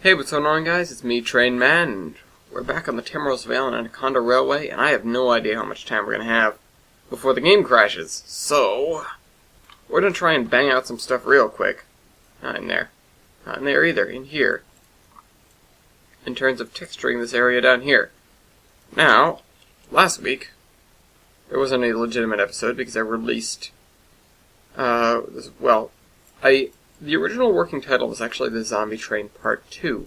Hey, what's going on, guys? It's me, Train Man, and we're back on the Tamros Vale and Anaconda Railway, and I have no idea how much time we're going to have before the game crashes. So, we're going to try and bang out some stuff real quick. Not in there. Not in there either. In here. In terms of texturing this area down here. Now, last week, there wasn't a legitimate episode because I released, the original working title was actually The Zombie Train Part 2.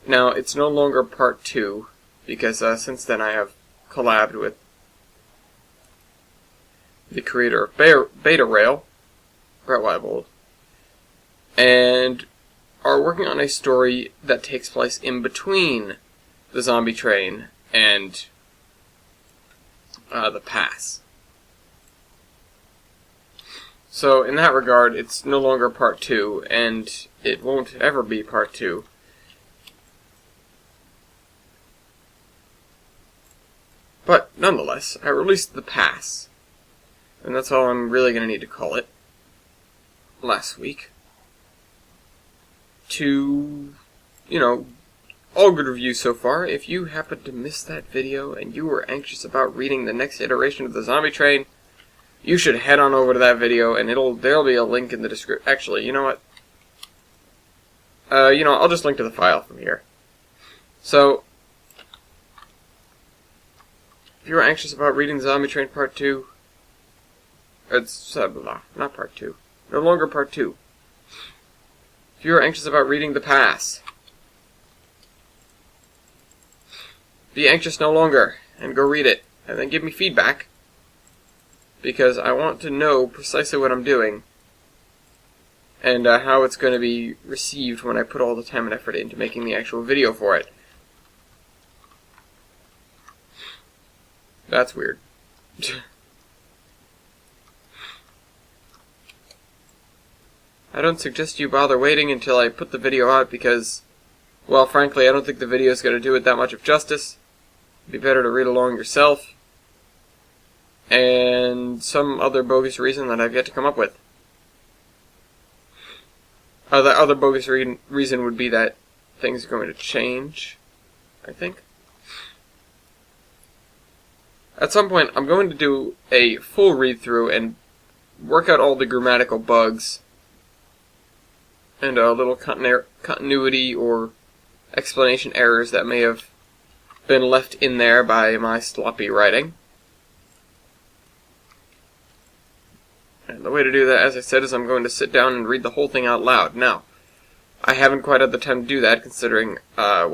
Now, it's no longer Part 2, because since then I have collabed with the creator of Beta Rail, Brett Weibold, and are working on a story that takes place in between the Zombie Train and the Pass. So, in that regard, it's no longer Part 2, and it won't ever be Part 2. But, nonetheless, I released the Pass, and that's all I'm really going to need to call it, last week, to, all good reviews so far. If you happen to miss that video, and you were anxious about reading the next iteration of the Zombie Train, you should head on over to that video, and there'll be a link in the description. Actually, you know what? I'll just link to the file from here. So, if you're anxious about reading Zombie Train Part 2, it's, not Part 2. No longer Part 2. If you're anxious about reading The Pass, be anxious no longer, and go read it, and then give me feedback. Because I want to know precisely what I'm doing, and how it's going to be received when I put all the time and effort into making the actual video for it. That's weird. I don't suggest you bother waiting until I put the video out because, well, frankly, I don't think the video is going to do it that much of justice. It'd be better to read along yourself. And some other bogus reason that I've yet to come up with. The other bogus reason would be that things are going to change, I think. At some point, I'm going to do a full read-through and work out all the grammatical bugs and little continuity or explanation errors that may have been left in there by my sloppy writing. And the way to do that, as I said, is I'm going to sit down and read the whole thing out loud. Now, I haven't quite had the time to do that, considering, I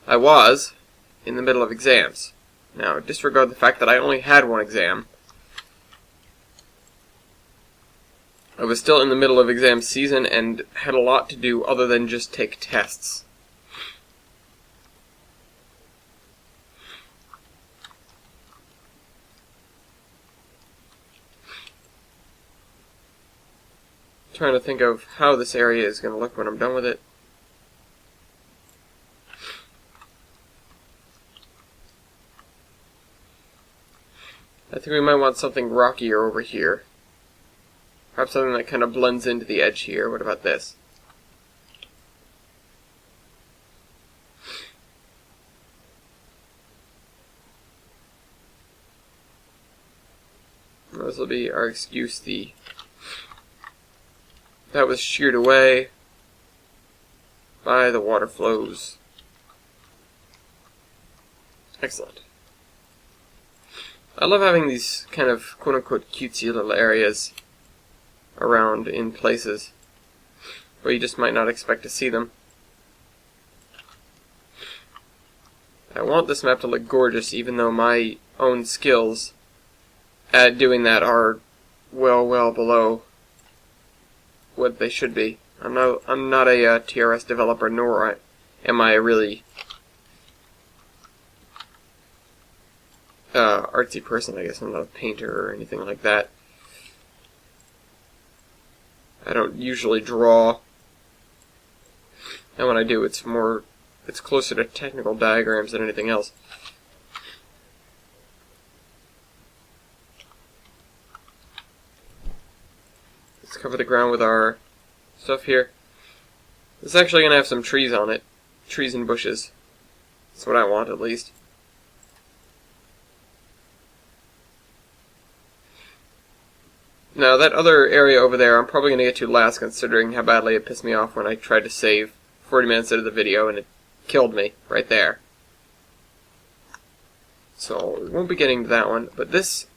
was in the middle of exams. Now, disregard the fact that I only had one exam. I was still in the middle of exam season and had a lot to do other than just take tests. Trying to think of how this area is going to look when I'm done with it. I think we might want something rockier over here. Perhaps something that kind of blends into the edge here. What about this? This will be our excuse. That was sheared away by the water flows. Excellent. I love having these kind of quote-unquote cutesy little areas around in places where you just might not expect to see them. I want this map to look gorgeous, even though my own skills at doing that are well below what they should be. I'm not a TRS developer, nor am I really artsy person. I guess I'm not a painter or anything like that. I don't usually draw, and when I do, it's closer to technical diagrams than anything else. Let's cover the ground with our stuff here. It's actually going to have some trees on it. Trees and bushes. That's what I want, at least. Now, that other area over there, I'm probably going to get to last, considering how badly it pissed me off when I tried to save 40 minutes into the video, and it killed me right there. So, we won't be getting to that one. But this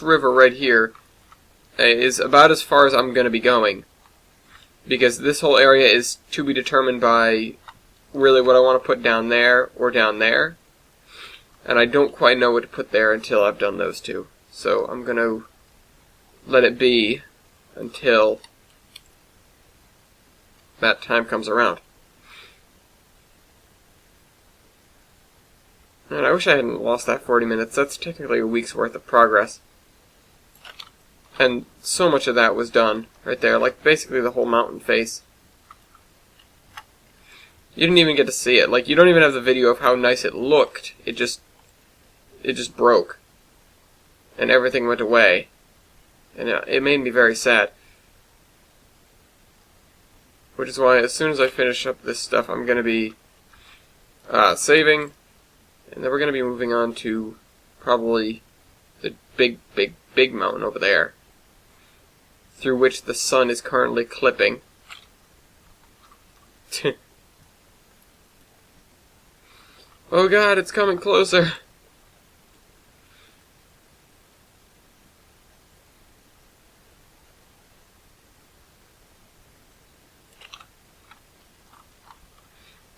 river right here is about as far as I'm going to be going. Because this whole area is to be determined by really what I want to put down there or down there. And I don't quite know what to put there until I've done those two. So I'm going to let it be until that time comes around. And I wish I hadn't lost that 40 minutes. That's technically a week's worth of progress. And so much of that was done right there, like basically the whole mountain face. You didn't even get to see it. Like, you don't even have the video of how nice it looked. It just broke. And everything went away. And it made me very sad. Which is why as soon as I finish up this stuff, I'm going to be saving. And then we're going to be moving on to probably the big mountain over there, through which the sun is currently clipping. Oh god, it's coming closer.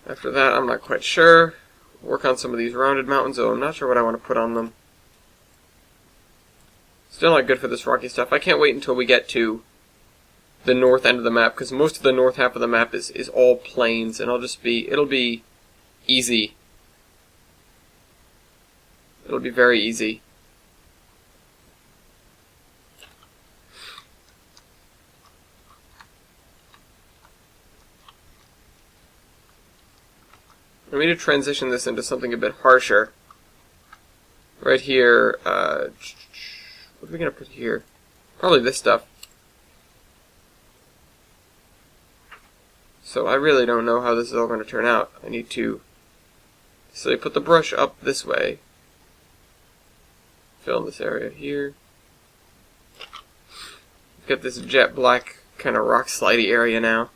After that, I'm not quite sure. Work on some of these rounded mountains, though I'm not sure what I want to put on them. Still not good for this rocky stuff. I can't wait until we get to the north end of the map, because most of the north half of the map is all plains, and it'll be easy. It'll be very easy. I need to transition this into something a bit harsher. Right here, what are we going to put here? Probably this stuff. So I really don't know how this is all going to turn out. I need to, so I put the brush up this way. Fill in this area here. Got this jet black kind of rock slidey area now.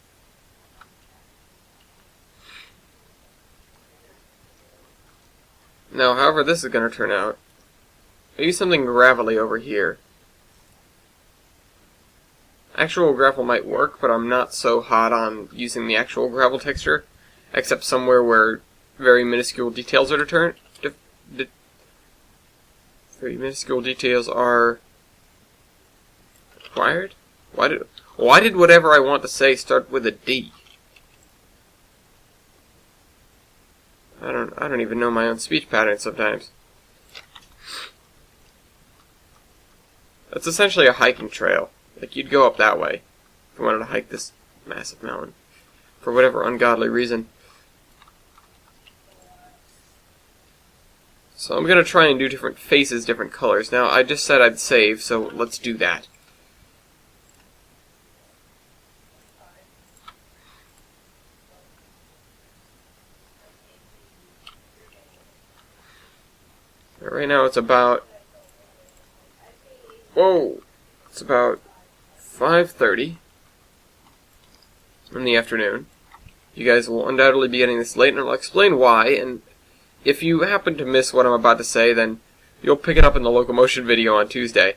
Now, however this is going to turn out, maybe something gravelly over here. Actual gravel might work, but I'm not so hot on using the actual gravel texture, except somewhere where very minuscule details are very minuscule details are required. Why did whatever I want to say start with a D? I don't even know my own speech patterns sometimes. That's essentially a hiking trail. Like, you'd go up that way if you wanted to hike this massive mountain for whatever ungodly reason. So I'm going to try and do different faces, different colors. Now, I just said I'd save, so let's do that. Right now it's about, it's about 5:30 in the afternoon. You guys will undoubtedly be getting this late, and I'll explain why, and if you happen to miss what I'm about to say, then you'll pick it up in the locomotion video on Tuesday.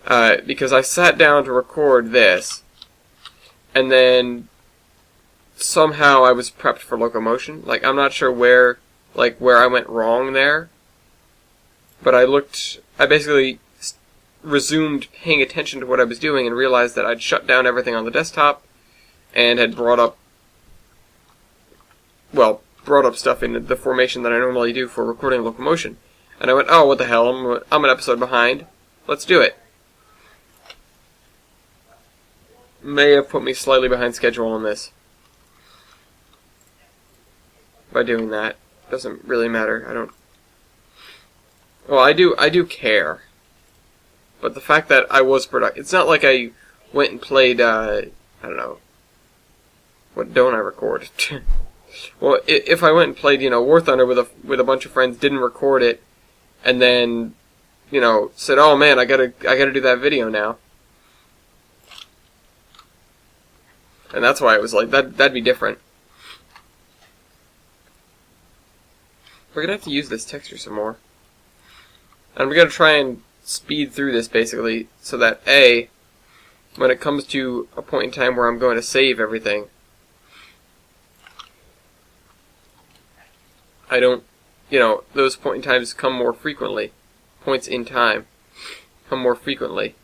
Because I sat down to record this, and then somehow I was prepped for locomotion. Like, I'm not sure where I went wrong there. But I basically resumed paying attention to what I was doing and realized that I'd shut down everything on the desktop and had brought up stuff in the formation that I normally do for recording locomotion. And I went, oh, what the hell, I'm an episode behind. Let's do it. May have put me slightly behind schedule on this by doing that. Doesn't really matter. Well, I do care. But the fact that I was productive, it's not like I went and played, I don't know, What don't I record? Well, if I went and played, War Thunder with a bunch of friends, didn't record it, and then, said, "Oh man, I gotta do that video now," and that's why it was like that. That'd be different. We're gonna have to use this texture some more, and we're gonna try and speed through this basically, so that when it comes to a point in time where I'm going to save everything, I don't, those point in times come more frequently. Points in time come more frequently.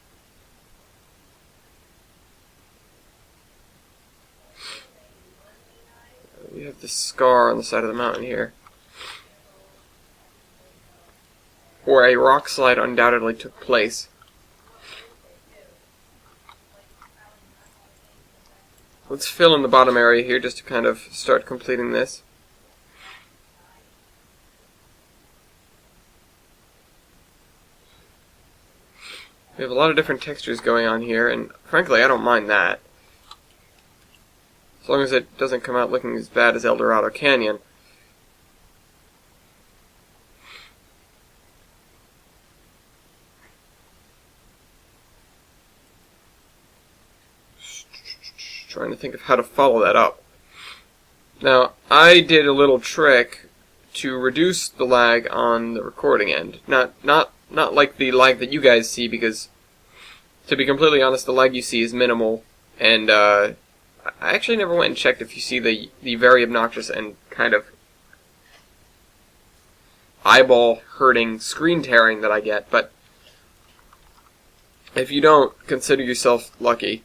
We have this scar on the side of the mountain here, where a rock slide undoubtedly took place. Let's fill in the bottom area here just to kind of start completing this. We have a lot of different textures going on here, and frankly, I don't mind that. As long as it doesn't come out looking as bad as El Dorado Canyon. Trying to think of how to follow that up. Now, I did a little trick to reduce the lag on the recording end. Not like the lag that you guys see, because, to be completely honest, the lag you see is minimal, and I actually never went and checked if you see the very obnoxious and kind of eyeball-hurting screen tearing that I get, but if you don't, consider yourself lucky.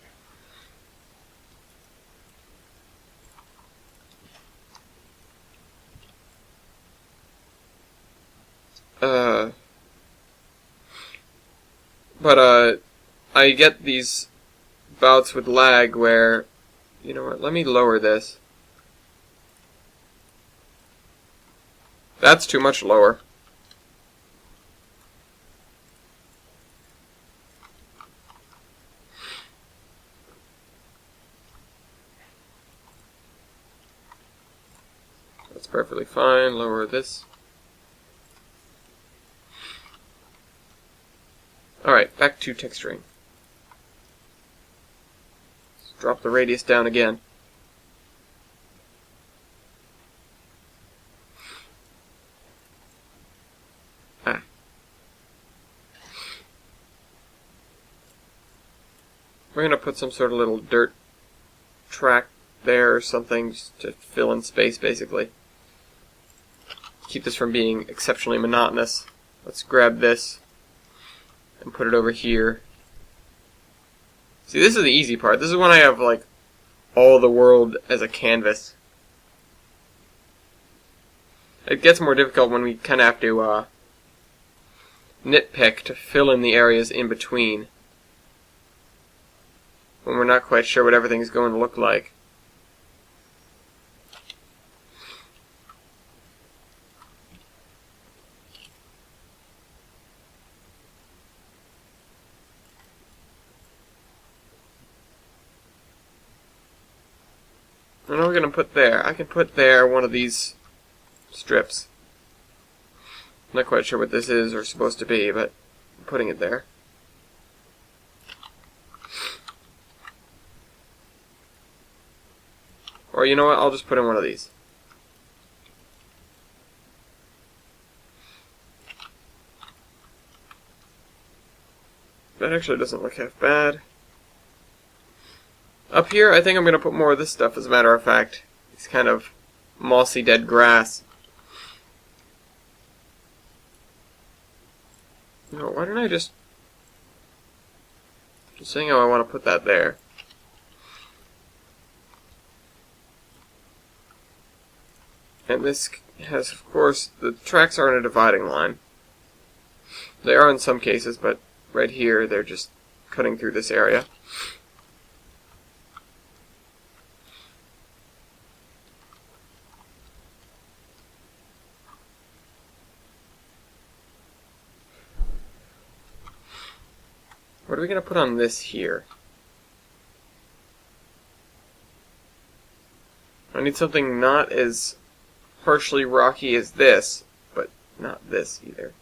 But I get these bouts with lag where, you know what, let me lower this. That's too much lower. That's perfectly fine. Lower this. Alright, back to texturing. Let's drop the radius down again. We're going to put some sort of little dirt track there or something just to fill in space, basically. Keep this from being exceptionally monotonous. Let's grab this and put it over here. See, this is the easy part. This is when I have, like, all the world as a canvas. It gets more difficult when we kind of have to nitpick to fill in the areas in between, when we're not quite sure what everything's going to look like. And we're going to put there. I can put there one of these strips. I'm not quite sure what this is or supposed to be, but I'm putting it there. Or you know what, I'll just put in one of these. That actually doesn't look half bad. Up here, I think I'm going to put more of this stuff, as a matter of fact. It's kind of mossy dead grass. No, why don't I just saying how I want to put that there. And this has, of course, the tracks are in a dividing line. They are in some cases, but right here they're just cutting through this area. What are we going to put on this here? I need something not as harshly rocky as this, but not this either.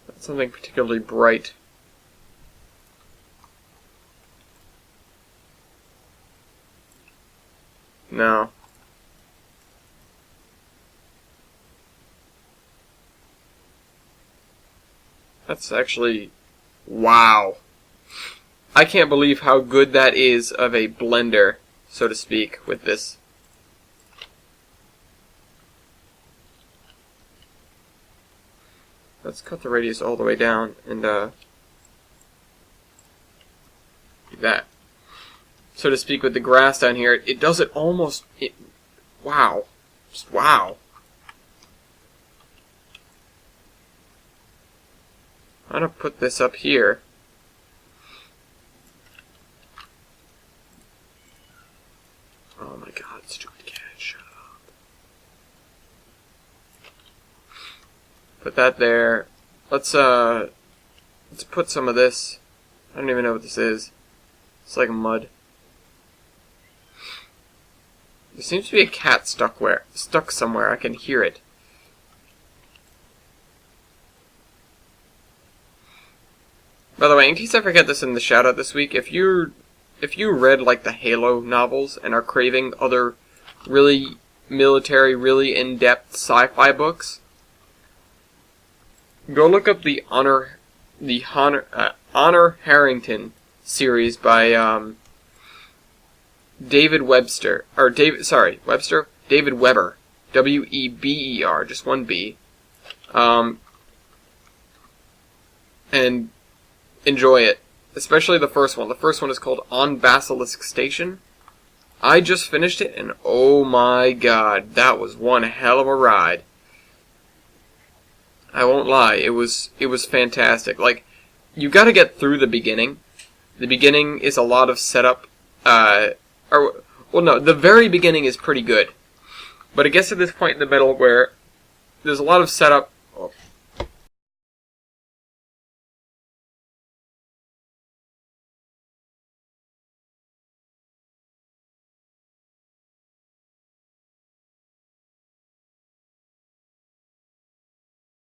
Not something particularly bright. No. That's actually... wow. I can't believe how good that is of a blender, so to speak, with this. Let's cut the radius all the way down and do that. So to speak, with the grass down here, it does it almost... wow. Just wow. I'm gonna put this up here. Oh my god, stupid cat, shut up. Put that there. Let's put some of this. I don't even know what this is. It's like mud. There seems to be a cat stuck somewhere. I can hear it. By the way, in case I forget this in the shout out this week, if you read like the Halo novels and are craving other really military, really in-depth sci-fi books, go look up the Honor Harrington series by David Weber, W-E-B-E-R, just one B, and enjoy it, especially the first one. The first one is called On Basilisk Station. I just finished it, and oh my god, that was one hell of a ride. I won't lie, it was fantastic. Like, you gotta get through the beginning. The beginning is a lot of setup, the very beginning is pretty good. But it gets to this point in the middle where there's a lot of setup